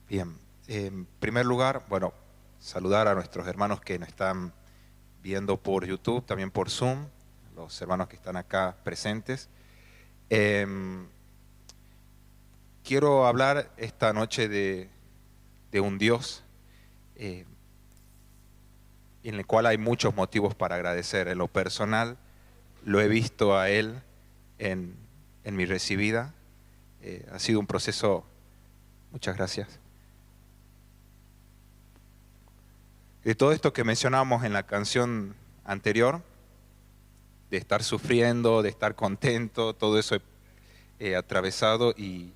Bien, en primer lugar, bueno, saludar a nuestros hermanos que nos están viendo por YouTube, también por Zoom, los hermanos que están acá presentes. Em, Quiero hablar esta noche de un Dios eh, en el cual hay muchos motivos para agradecer. En lo personal, lo he visto a Él en, en mi recibida. Ha sido un proceso, muchas gracias. De todo esto que mencionábamos en la canción anterior, de estar sufriendo, de estar contento, todo eso he atravesado y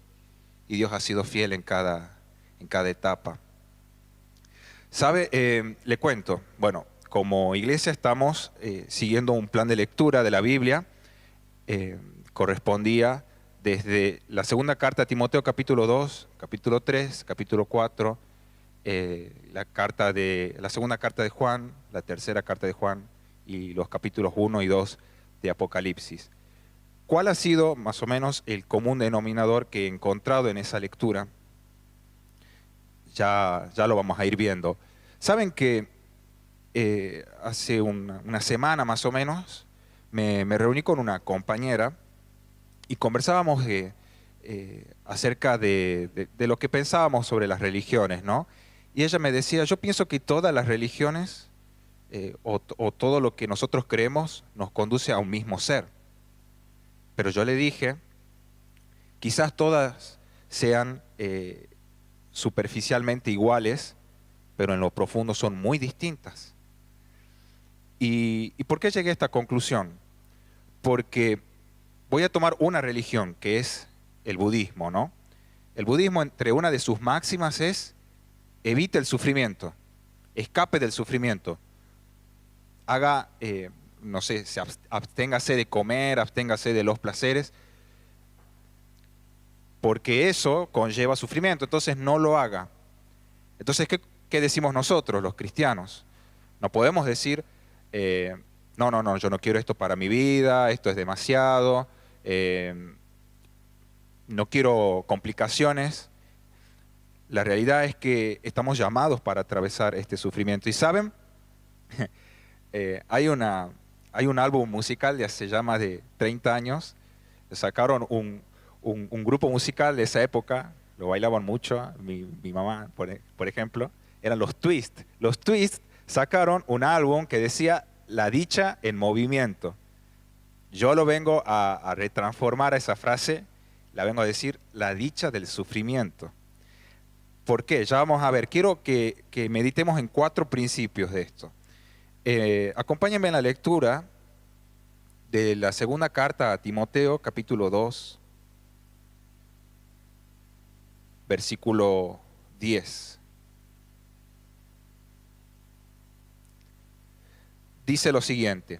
Dios ha sido fiel en cada etapa. ¿Sabe? Le cuento, bueno, como iglesia estamos siguiendo un plan de lectura de la Biblia, eh, correspondía desde la segunda carta a Timoteo capítulo 2, capítulo 3, capítulo 4, la segunda carta de Juan, la tercera carta de Juan y los capítulos 1 y 2 de Apocalipsis. ¿Cuál ha sido más o menos el común denominador que he encontrado en esa lectura? Ya lo vamos a ir viendo. Saben que hace una semana más o menos me reuní con una compañera y conversábamos acerca de lo que pensábamos sobre las religiones, ¿no? Y ella me decía, yo pienso que todas las religiones o todo lo que nosotros creemos nos conduce a un mismo ser. Pero yo le dije, quizás todas sean superficialmente iguales, pero en lo profundo son muy distintas. ¿Y por qué llegué a esta conclusión? Porque voy a tomar una religión que es el budismo, ¿no? El budismo, entre una de sus máximas es evite el sufrimiento, escape del sufrimiento, haga, no sé, absténgase de comer, absténgase de los placeres, porque eso conlleva sufrimiento, entonces no lo haga. Entonces, ¿qué decimos nosotros, los cristianos? No podemos decir, no, yo no quiero esto para mi vida, esto es demasiado, no quiero complicaciones. La realidad es que estamos llamados para atravesar este sufrimiento. Y saben, hay un álbum musical de hace ya más de 30 años, sacaron un grupo musical de esa época, lo bailaban mucho, mi mamá, por ejemplo, eran los Twist. Los Twist sacaron un álbum que decía La dicha en movimiento. Yo lo vengo a retransformar a esa frase, la vengo a decir la dicha del sufrimiento. ¿Por qué? Ya vamos a ver, quiero que meditemos en 4 principios de esto. Acompáñenme en la lectura de la segunda carta a Timoteo, capítulo 2, versículo 10. Dice lo siguiente,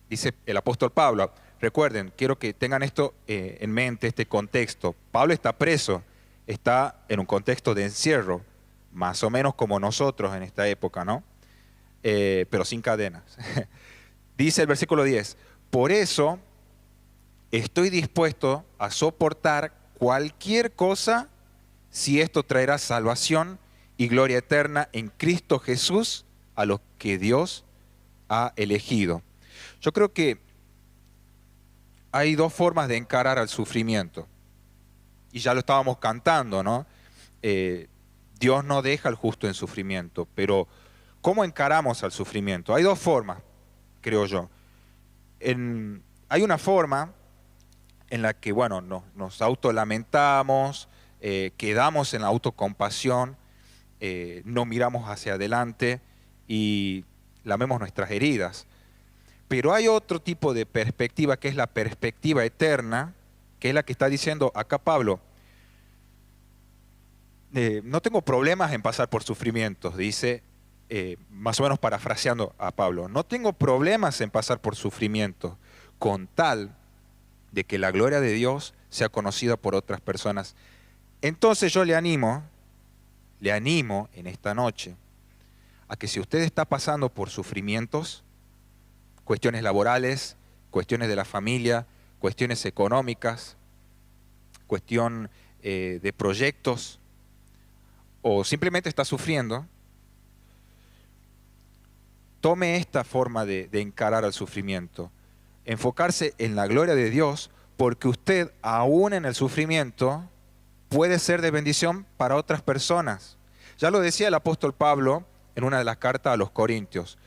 dice el apóstol Pablo, recuerden, quiero que tengan esto en mente, este contexto. Pablo está preso, está en un contexto de encierro, más o menos como nosotros en esta época, ¿no? Pero sin cadenas. Dice el versículo 10, por eso estoy dispuesto a soportar cualquier cosa si esto traerá salvación y gloria eterna en Cristo Jesús a los que Dios ha elegido. Yo creo que hay 2 formas de encarar al sufrimiento. Y ya lo estábamos cantando, ¿no? Dios no deja al justo en sufrimiento, pero ¿cómo encaramos al sufrimiento? Hay 2 formas, creo yo. Hay una forma en la que, bueno, nos autolamentamos, quedamos en la autocompasión, no miramos hacia adelante y lamemos nuestras heridas. Pero hay otro tipo de perspectiva que es la perspectiva eterna, que es la que está diciendo acá Pablo. No tengo problemas en pasar por sufrimientos, dice, más o menos parafraseando a Pablo. No tengo problemas en pasar por sufrimientos, con tal de que la gloria de Dios sea conocida por otras personas. Entonces yo le animo en esta noche a que si usted está pasando por sufrimientos, cuestiones laborales, cuestiones de la familia, cuestiones económicas, cuestión de proyectos, o simplemente está sufriendo, tome esta forma de encarar al sufrimiento. Enfocarse en la gloria de Dios, porque usted, aún en el sufrimiento, puede ser de bendición para otras personas. Ya lo decía el apóstol Pablo en una de las cartas a los Corintios.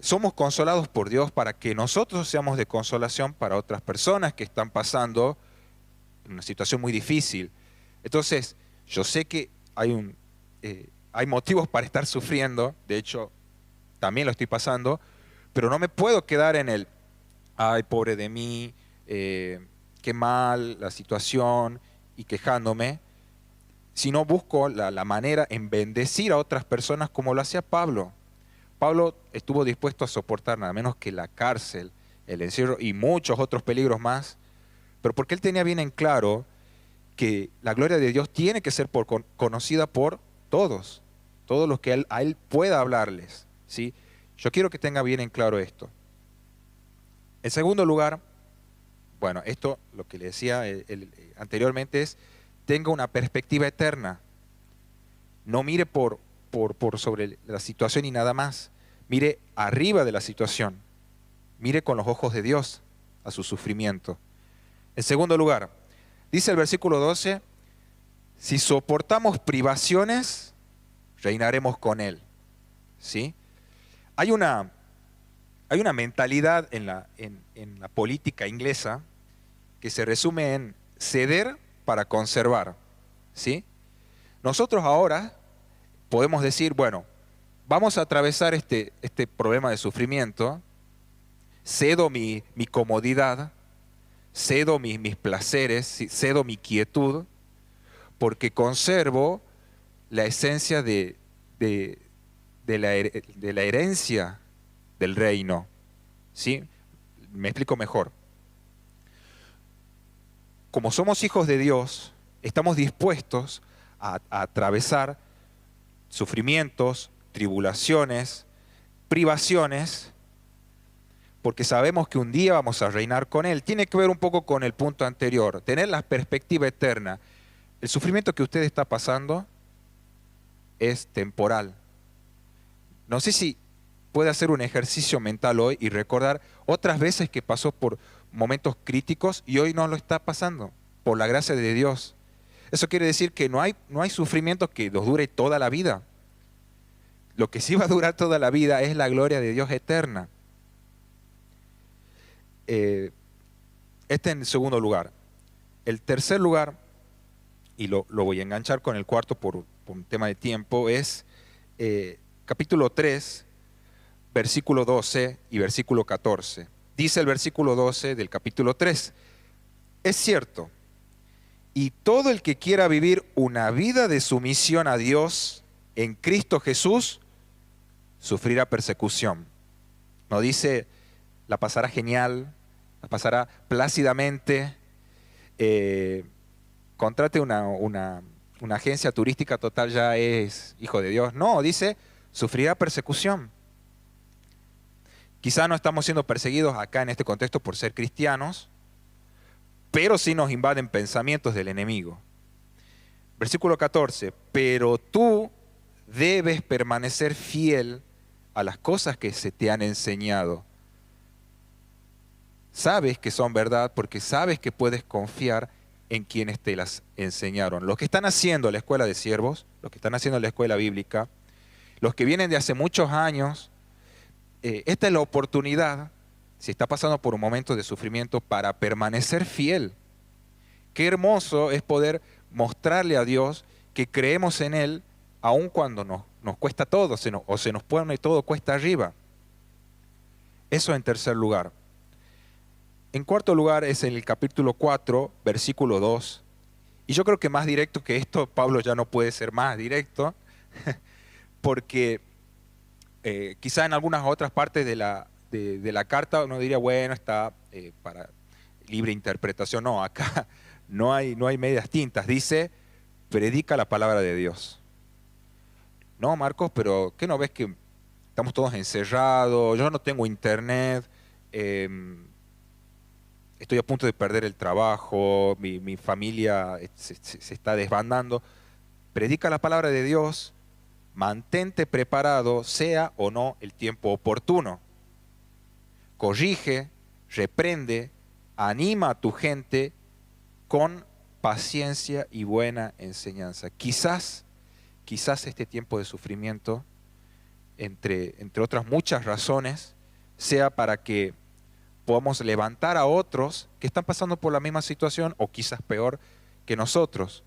Somos consolados por Dios para que nosotros seamos de consolación para otras personas que están pasando una situación muy difícil. Entonces, yo sé que hay motivos para estar sufriendo, de hecho, también lo estoy pasando, pero no me puedo quedar en el, ay, pobre de mí, qué mal la situación, y quejándome, sino busco la manera en bendecir a otras personas como lo hacía Pablo. Pablo estuvo dispuesto a soportar nada menos que la cárcel, el encierro y muchos otros peligros más, pero porque él tenía bien en claro que la gloria de Dios tiene que ser conocida por todos, todos los que a él pueda hablarles, ¿sí? Yo quiero que tenga bien en claro esto. En segundo lugar, bueno, esto lo que le decía anteriormente es, tenga una perspectiva eterna. No mire por sobre la situación y nada más. Mire arriba de la situación. Mire con los ojos de Dios a su sufrimiento. En segundo lugar, dice el versículo 12, si soportamos privaciones, reinaremos con Él. ¿Sí? Hay una mentalidad en la política inglesa que se resume en ceder para conservar. ¿Sí? Nosotros ahora podemos decir, bueno, vamos a atravesar este problema de sufrimiento, cedo mi comodidad, cedo mis placeres, cedo mi quietud, porque conservo la esencia de la herencia del reino. ¿Sí? Me explico mejor. Como somos hijos de Dios, estamos dispuestos a atravesar sufrimientos, tribulaciones, privaciones, porque sabemos que un día vamos a reinar con Él. Tiene que ver un poco con el punto anterior, tener la perspectiva eterna. El sufrimiento que usted está pasando es temporal. No sé si puede hacer un ejercicio mental hoy y recordar otras veces que pasó por momentos críticos y hoy no lo está pasando, por la gracia de Dios. Eso quiere decir que no hay sufrimiento que nos dure toda la vida. Lo que sí va a durar toda la vida es la gloria de Dios eterna. Este en segundo lugar. El tercer lugar, y lo voy a enganchar con el cuarto por un tema de tiempo, es capítulo 3, versículo 12 y versículo 14. Dice el versículo 12 del capítulo 3, es cierto, y todo el que quiera vivir una vida de sumisión a Dios en Cristo Jesús, sufrirá persecución. No dice, la pasará genial, la pasará plácidamente, contrate una agencia turística, total, ya es hijo de Dios. No, dice, sufrirá persecución. Quizá no estamos siendo perseguidos acá en este contexto por ser cristianos, pero sí nos invaden pensamientos del enemigo. Versículo 14, pero tú debes permanecer fiel a las cosas que se te han enseñado. Sabes que son verdad porque sabes que puedes confiar en quienes te las enseñaron. Los que están haciendo la escuela de siervos, los que están haciendo la escuela bíblica, los que vienen de hace muchos años, esta es la oportunidad, si está pasando por un momento de sufrimiento, para permanecer fiel. Qué hermoso es poder mostrarle a Dios que creemos en Él, aun cuando nos cuesta todo, o se nos pone todo cuesta arriba. Eso en tercer lugar. En cuarto lugar es el capítulo 4, versículo 2. Y yo creo que más directo que esto, Pablo ya no puede ser más directo, porque quizá en algunas otras partes de la carta uno diría, bueno, está para libre interpretación. No, acá no hay medias tintas. Dice, predica la palabra de Dios. No, Marcos, pero ¿qué no ves que estamos todos encerrados? Yo no tengo internet, estoy a punto de perder el trabajo, mi familia se está desbandando. predica la palabra de Dios, mantente preparado, sea o no el tiempo oportuno. Corrige, reprende, anima a tu gente con paciencia y buena enseñanza. Quizás este tiempo de sufrimiento, entre otras muchas razones, sea para que podamos levantar a otros que están pasando por la misma situación o quizás peor que nosotros,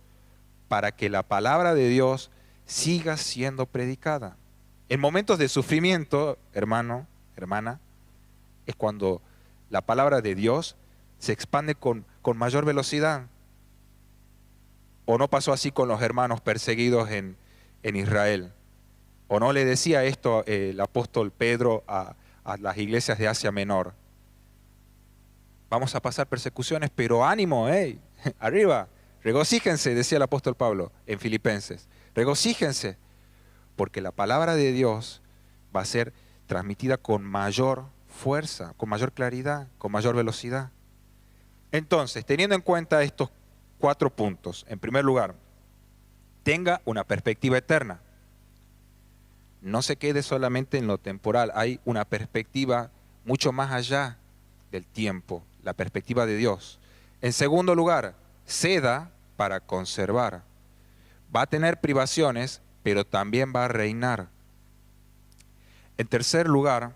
para que la palabra de Dios siga siendo predicada. En momentos de sufrimiento, hermano, hermana, es cuando la palabra de Dios se expande con mayor velocidad. ¿O no pasó así con los hermanos perseguidos en Israel? ¿O no le decía esto el apóstol Pedro a las iglesias de Asia Menor? Vamos a pasar persecuciones, pero ánimo, arriba, regocíjense, decía el apóstol Pablo en Filipenses. Regocíjense, porque la palabra de Dios va a ser transmitida con mayor fuerza, con mayor claridad, con mayor velocidad. Entonces, teniendo en cuenta estos 4 puntos, en primer lugar, tenga una perspectiva eterna. No se quede solamente en lo temporal, hay una perspectiva mucho más allá del tiempo, la perspectiva de Dios. En segundo lugar, ceda para conservar. Va a tener privaciones, pero también va a reinar. En tercer lugar,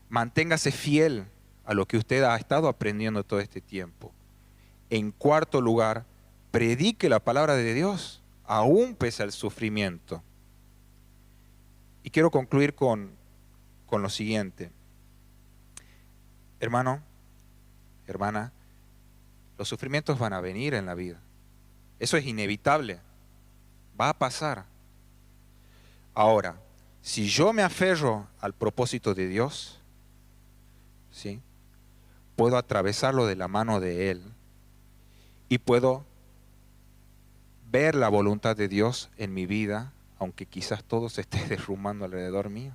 manténgase fiel a lo que usted ha estado aprendiendo todo este tiempo. En cuarto lugar, predique la palabra de Dios, aún pese al sufrimiento. Y quiero concluir con lo siguiente. Hermano, hermana, los sufrimientos van a venir en la vida. Eso es inevitable. Va a pasar. Ahora, si yo me aferro al propósito de Dios, ¿sí?, puedo atravesarlo de la mano de Él y puedo ver la voluntad de Dios en mi vida, aunque quizás todo se esté derrumbando alrededor mío.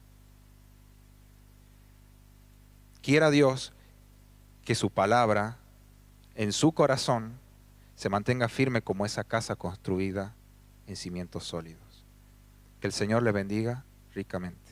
Quiera Dios que su palabra en su corazón se mantenga firme como esa casa construida en cimientos sólidos. Que el Señor le bendiga ricamente.